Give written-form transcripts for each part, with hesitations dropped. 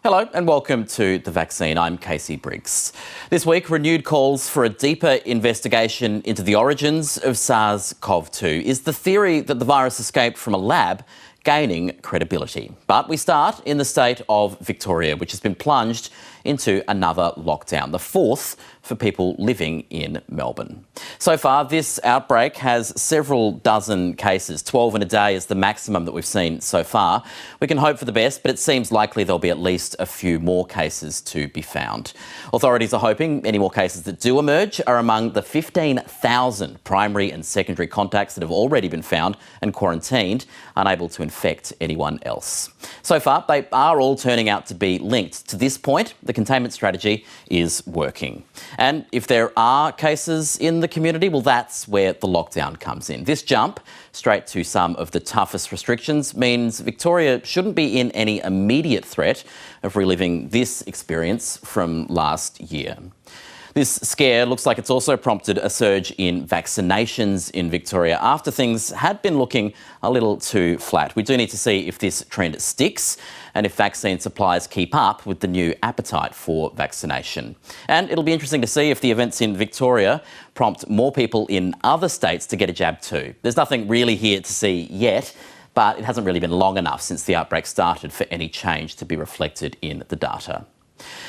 Hello and welcome to The Vaccine. I'm Casey Briggs. This week, renewed calls for a deeper investigation into the origins of SARS-CoV-2. Is the theory that the virus escaped from a lab gaining credibility? But we start in the state of Victoria, which has been plunged into another lockdown, the fourth for people living in Melbourne. So far, this outbreak has several dozen cases. 12 in a day is the maximum that we've seen so far. We can hope for the best, but it seems likely there'll be at least a few more cases to be found. Authorities are hoping any more cases that do emerge are among the 15,000 primary and secondary contacts that have already been found and quarantined, unable to infect anyone else. So far, they are all turning out to be linked. To this point, the containment strategy is working. And if there are cases in the community, well, that's where the lockdown comes in. This jump straight to some of the toughest restrictions means Victoria shouldn't be in any immediate threat of reliving this experience from last year. This scare looks like it's also prompted a surge in vaccinations in Victoria after things had been looking a little too flat. We do need to see if this trend sticks and if vaccine supplies keep up with the new appetite for vaccination. And it'll be interesting to see if the events in Victoria prompt more people in other states to get a jab too. There's nothing really here to see yet, but it hasn't really been long enough since the outbreak started for any change to be reflected in the data.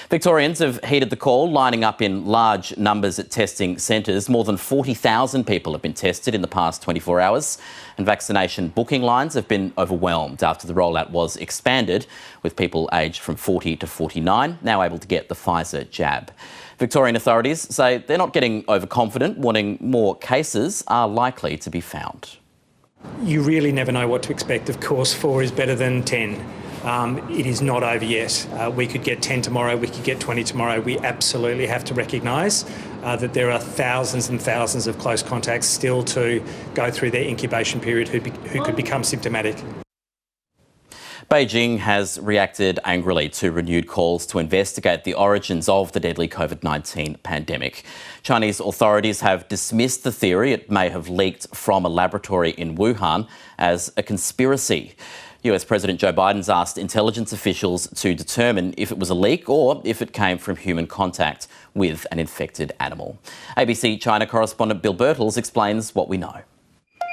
Victorians have heeded the call, lining up in large numbers at testing centres. More than 40,000 people have been tested in the past 24 hours, and vaccination booking lines have been overwhelmed after the rollout was expanded, with people aged from 40 to 49 now able to get the Pfizer jab. Victorian authorities say they're not getting overconfident, warning more cases are likely to be found. You really never know what to expect. Of course, 4 is better than 10. It is not over yet. We could get 10 tomorrow, we could get 20 tomorrow. We absolutely have to recognise that there are thousands and thousands of close contacts still to go through their incubation period who could become symptomatic. Beijing has reacted angrily to renewed calls to investigate the origins of the deadly COVID-19 pandemic. Chinese authorities have dismissed the theory it may have leaked from a laboratory in Wuhan as a conspiracy. US President Joe Biden's asked intelligence officials to determine if it was a leak or if it came from human contact with an infected animal. ABC China correspondent Bill Bertels explains what we know.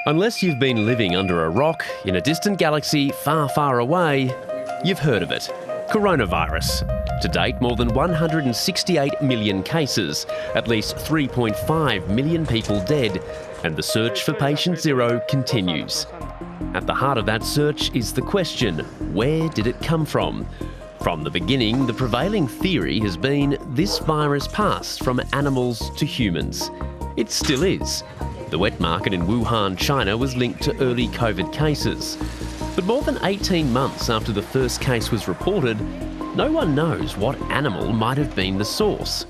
Unless you've been living under a rock in a distant galaxy far, far away, you've heard of it. Coronavirus. To date, more than 168 million cases, at least 3.5 million people dead, and the search for patient zero continues. At the heart of that search is the question, where did it come from? From the beginning, the prevailing theory has been this virus passed from animals to humans. It still is. The wet market in Wuhan, China was linked to early COVID cases. But more than 18 months after the first case was reported, no one knows what animal might have been the source.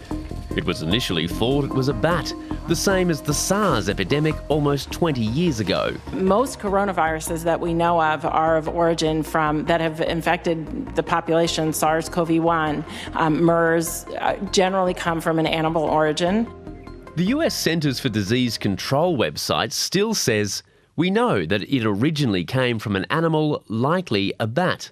It was initially thought it was a bat, the same as the SARS epidemic almost 20 years ago. Most coronaviruses that we know of are of origin that have infected the population, SARS-CoV-1, MERS, generally come from an animal origin. The US Centers for Disease Control website still says, we know that it originally came from an animal, likely a bat.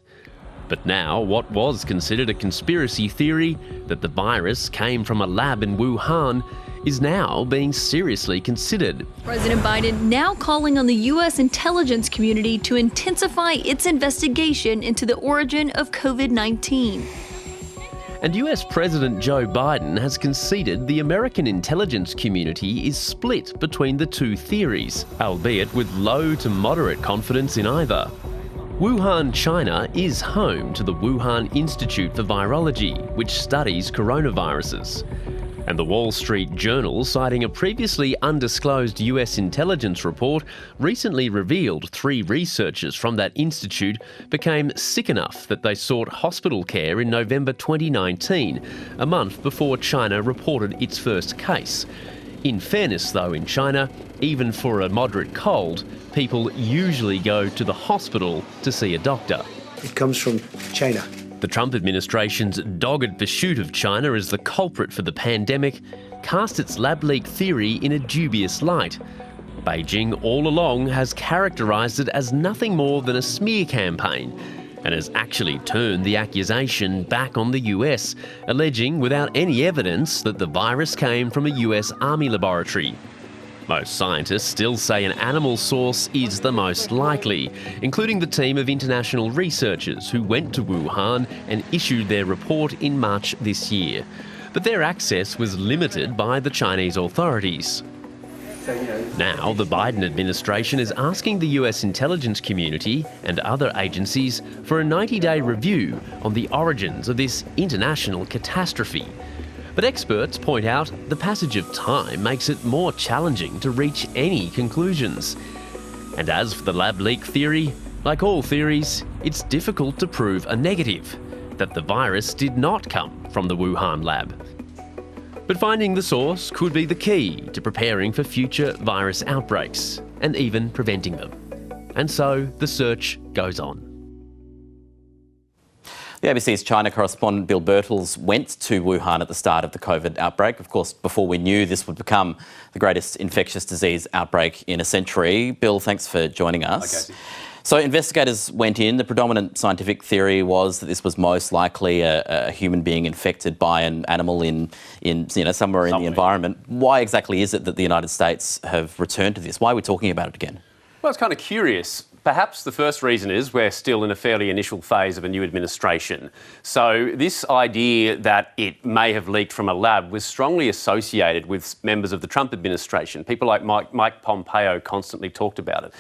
But now, what was considered a conspiracy theory, that the virus came from a lab in Wuhan, is now being seriously considered. President Biden now calling on the U.S. intelligence community to intensify its investigation into the origin of COVID-19. And US President Joe Biden has conceded the American intelligence community is split between the two theories, albeit with low to moderate confidence in either. Wuhan, China is home to the Wuhan Institute for Virology, which studies coronaviruses. And the Wall Street Journal, citing a previously undisclosed US intelligence report, recently revealed 3 researchers from that institute became sick enough that they sought hospital care in November 2019, a month before China reported its first case. In fairness, though, in China, even for a moderate cold, people usually go to the hospital to see a doctor. It comes from China. The Trump administration's dogged pursuit of China as the culprit for the pandemic cast its lab leak theory in a dubious light. Beijing all along has characterised it as nothing more than a smear campaign. and has actually turned the accusation back on the US, alleging without any evidence that the virus came from a US Army laboratory. Most scientists still say an animal source is the most likely, including the team of international researchers who went to Wuhan and issued their report in March this year. But their access was limited by the Chinese authorities. Now, the Biden administration is asking the US intelligence community and other agencies for a 90-day review on the origins of this international catastrophe. But experts point out the passage of time makes it more challenging to reach any conclusions. And as for the lab leak theory, like all theories, it's difficult to prove a negative, that the virus did not come from the Wuhan lab. But finding the source could be the key to preparing for future virus outbreaks and even preventing them. And so the search goes on. The ABC's China correspondent Bill Bertels went to Wuhan at the start of the COVID outbreak. Of course, before we knew this would become the greatest infectious disease outbreak in a century. Bill, thanks for joining us. Okay. So investigators went in. The predominant scientific theory was that this was most likely a human being infected by an animal in somewhere in the environment. Why exactly is it that the United States have returned to this? Why are we talking about it again? Well, it's kind of curious. Perhaps the first reason is we're still in a fairly initial phase of a new administration. So this idea that it may have leaked from a lab was strongly associated with members of the Trump administration. People like Mike Pompeo constantly talked about it.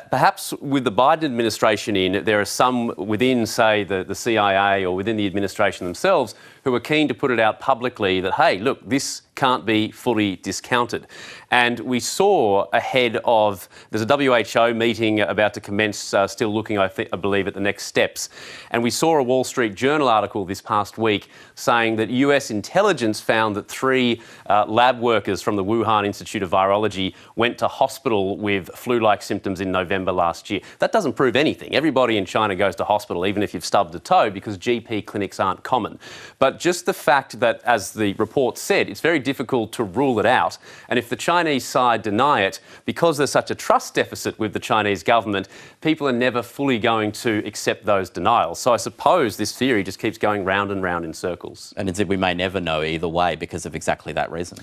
Perhaps with the Biden administration in, there are some within, say, the CIA or within the administration themselves who are keen to put it out publicly that, hey, look, this can't be fully discounted. And we saw ahead of, there's a WHO meeting about to commence, still looking, I believe, at the next steps. And we saw a Wall Street Journal article this past week saying that US intelligence found that 3 lab workers from the Wuhan Institute of Virology went to hospital with flu-like symptoms in November last year. That doesn't prove anything. Everybody in China goes to hospital, even if you've stubbed a toe, because GP clinics aren't common. But just the fact that, as the report said, it's very difficult to rule it out. And if the Chinese side deny it, because there's such a trust deficit with the Chinese government, people are never fully going to accept those denials. So I suppose this theory just keeps going round and round in circles. And indeed, we may never know either way because of exactly that reason.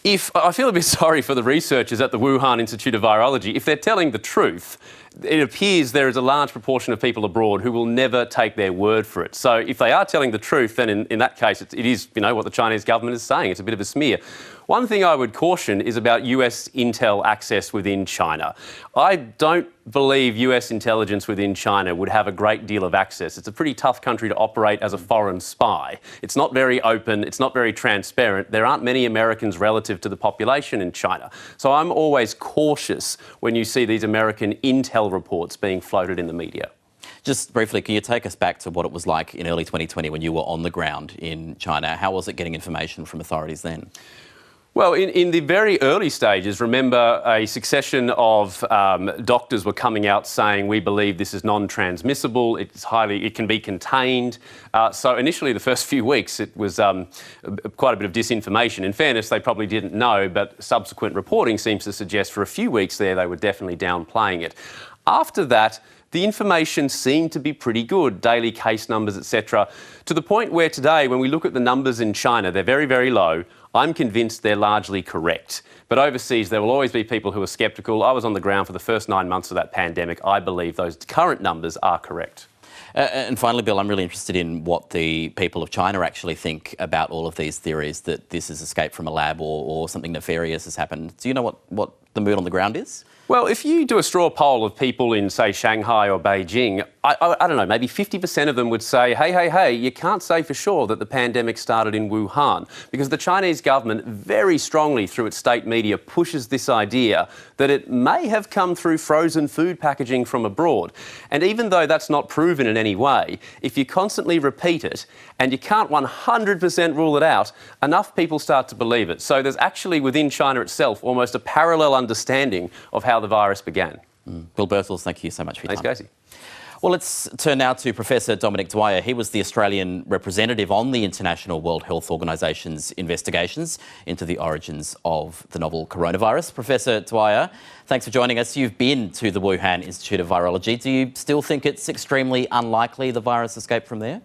I feel a bit sorry for the researchers at the Wuhan Institute of Virology. If they're telling the truth, it appears there is a large proportion of people abroad who will never take their word for it. So if they are telling the truth, then in that case, it is, what the Chinese government is saying. It's a bit of a smear. One thing I would caution is about US intel access within China. I don't believe US intelligence within China would have a great deal of access. It's a pretty tough country to operate as a foreign spy. It's not very open. It's not very transparent. There aren't many Americans relative to the population in China. So I'm always cautious when you see these American intel reports being floated in the media. Just briefly, can you take us back to what it was like in early 2020 when you were on the ground in China? How was it getting information from authorities then? Well, in the very early stages, remember, a succession of doctors were coming out saying, we believe this is non-transmissible, it can be contained. So initially, the first few weeks, it was quite a bit of disinformation. In fairness, they probably didn't know, but subsequent reporting seems to suggest for a few weeks there, they were definitely downplaying it. After that, the information seemed to be pretty good, daily case numbers, etc., to the point where today, when we look at the numbers in China, they're very, very low. I'm convinced they're largely correct. But overseas, there will always be people who are sceptical. I was on the ground for the first 9 months of that pandemic. I believe those current numbers are correct. And finally, Bill, I'm really interested in what the people of China actually think about all of these theories that this is escape from a lab or something nefarious has happened. Do you know what the mood on the ground is? Well, if you do a straw poll of people in, say, Shanghai or Beijing, I don't know, maybe 50% of them would say, hey, you can't say for sure that the pandemic started in Wuhan, because the Chinese government very strongly through its state media pushes this idea that it may have come through frozen food packaging from abroad. And even though that's not proven in any way, if you constantly repeat it and you can't 100% rule it out, enough people start to believe it. So there's actually within China itself almost a parallel understanding of how the virus began. Bill Bertels, thank you so much for your time. Thanks, Casey. Well, let's turn now to Professor Dominic Dwyer. He was the Australian representative on the International World Health Organisation's investigations into the origins of the novel coronavirus. Professor Dwyer, thanks for joining us. You've been to the Wuhan Institute of Virology. Do you still think it's extremely unlikely the virus escaped from there?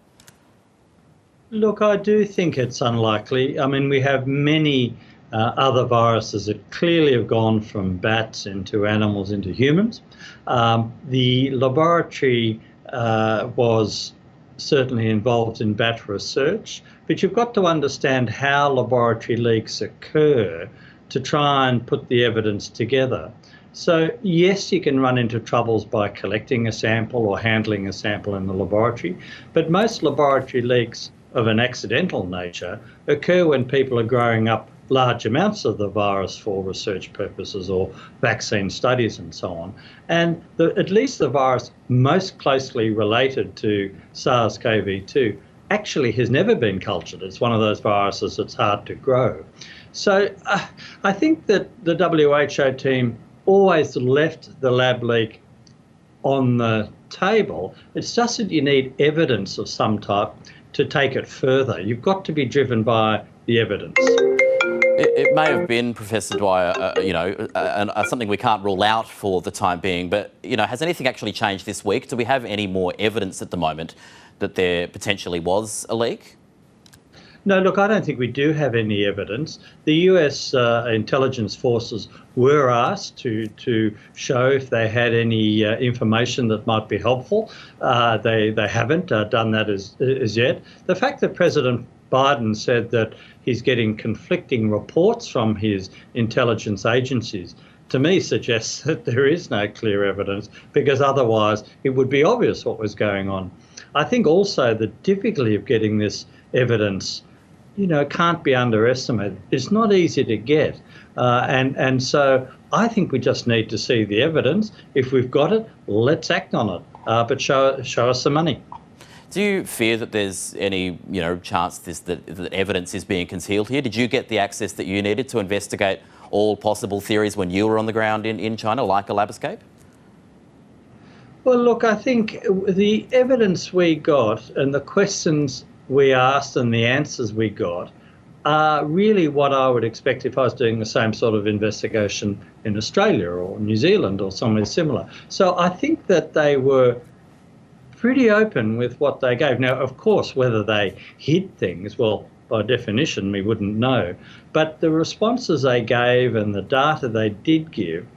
Look, I do think it's unlikely. I mean, we have many other viruses that clearly have gone from bats into animals into humans. The laboratory was certainly involved in bat research, but you've got to understand how laboratory leaks occur to try and put the evidence together. So yes, you can run into troubles by collecting a sample or handling a sample in the laboratory, but most laboratory leaks of an accidental nature occur when people are growing up large amounts of the virus for research purposes or vaccine studies and so on. And at least the virus most closely related to SARS-CoV-2 actually has never been cultured. It's one of those viruses that's hard to grow. So I think that the WHO team always left the lab leak on the table. It's just that you need evidence of some type to take it further. You've got to be driven by the evidence. It may have been, Professor Dwyer, something we can't rule out for the time being, but, has anything actually changed this week? Do we have any more evidence at the moment that there potentially was a leak? No, look, I don't think we do have any evidence. The US intelligence forces were asked to show if they had any information that might be helpful. They haven't done that as yet. The fact that President Biden said that he's getting conflicting reports from his intelligence agencies, to me suggests that there is no clear evidence, because otherwise it would be obvious what was going on. I think also the difficulty of getting this evidence can't be underestimated. It's not easy to get. And so I think we just need to see the evidence. If we've got it, let's act on it, but show us the money. Do you fear that there's any, chance that evidence is being concealed here? Did you get the access that you needed to investigate all possible theories when you were on the ground in China, like a lab escape? Well, look, I think the evidence we got and the questions we asked and the answers we got are really what I would expect if I was doing the same sort of investigation in Australia or New Zealand or somewhere similar. So I think that they were pretty open with what they gave. Now, of course, whether they hid things, well, by definition, we wouldn't know. But the responses they gave and the data they did give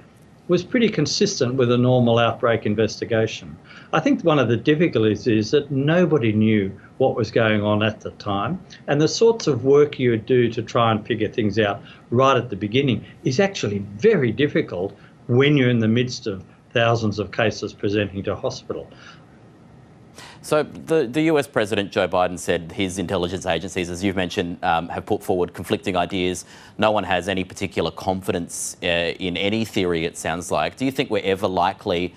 was pretty consistent with a normal outbreak investigation. I think one of the difficulties is that nobody knew what was going on at the time, and the sorts of work you would do to try and figure things out right at the beginning is actually very difficult when you're in the midst of thousands of cases presenting to hospital. So the US President Joe Biden said his intelligence agencies, as you've mentioned, have put forward conflicting ideas. No one has any particular confidence in any theory, it sounds like. Do you think we're ever likely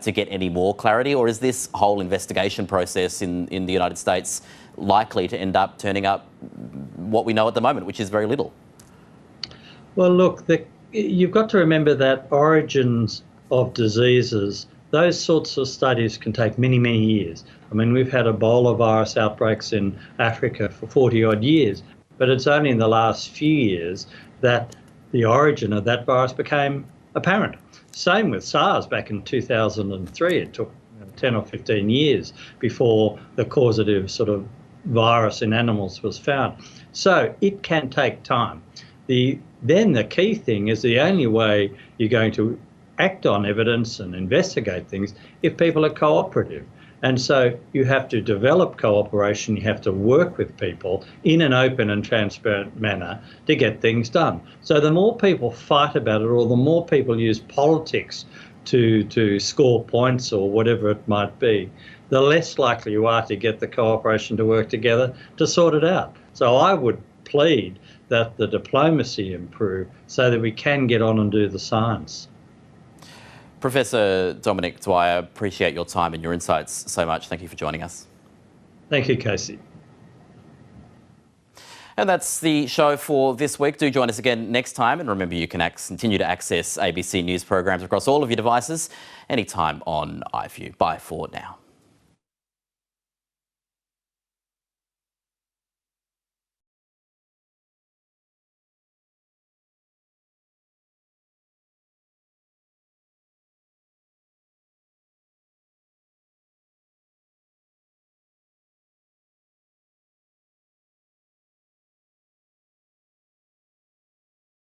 to get any more clarity, or is this whole investigation process in the United States likely to end up turning up what we know at the moment, which is very little? Well, look, you've got to remember that origins of diseases, those sorts of studies can take many, many years. I mean, we've had Ebola virus outbreaks in Africa for 40-odd years, but it's only in the last few years that the origin of that virus became apparent. Same with SARS back in 2003. It took 10 or 15 years before the causative sort of virus in animals was found. So it can take time. Then the key thing is the only way you're going to act on evidence and investigate things if people are cooperative. And so you have to develop cooperation, you have to work with people in an open and transparent manner to get things done. So the more people fight about it, or the more people use politics to score points or whatever it might be, the less likely you are to get the cooperation to work together to sort it out. So I would plead that the diplomacy improve so that we can get on and do the science. Professor Dominic Dwyer, appreciate your time and your insights so much. Thank you for joining us. Thank you, Casey. And that's the show for this week. Do join us again next time. And remember, you can continue to access ABC News programs across all of your devices anytime on iView. Bye for now.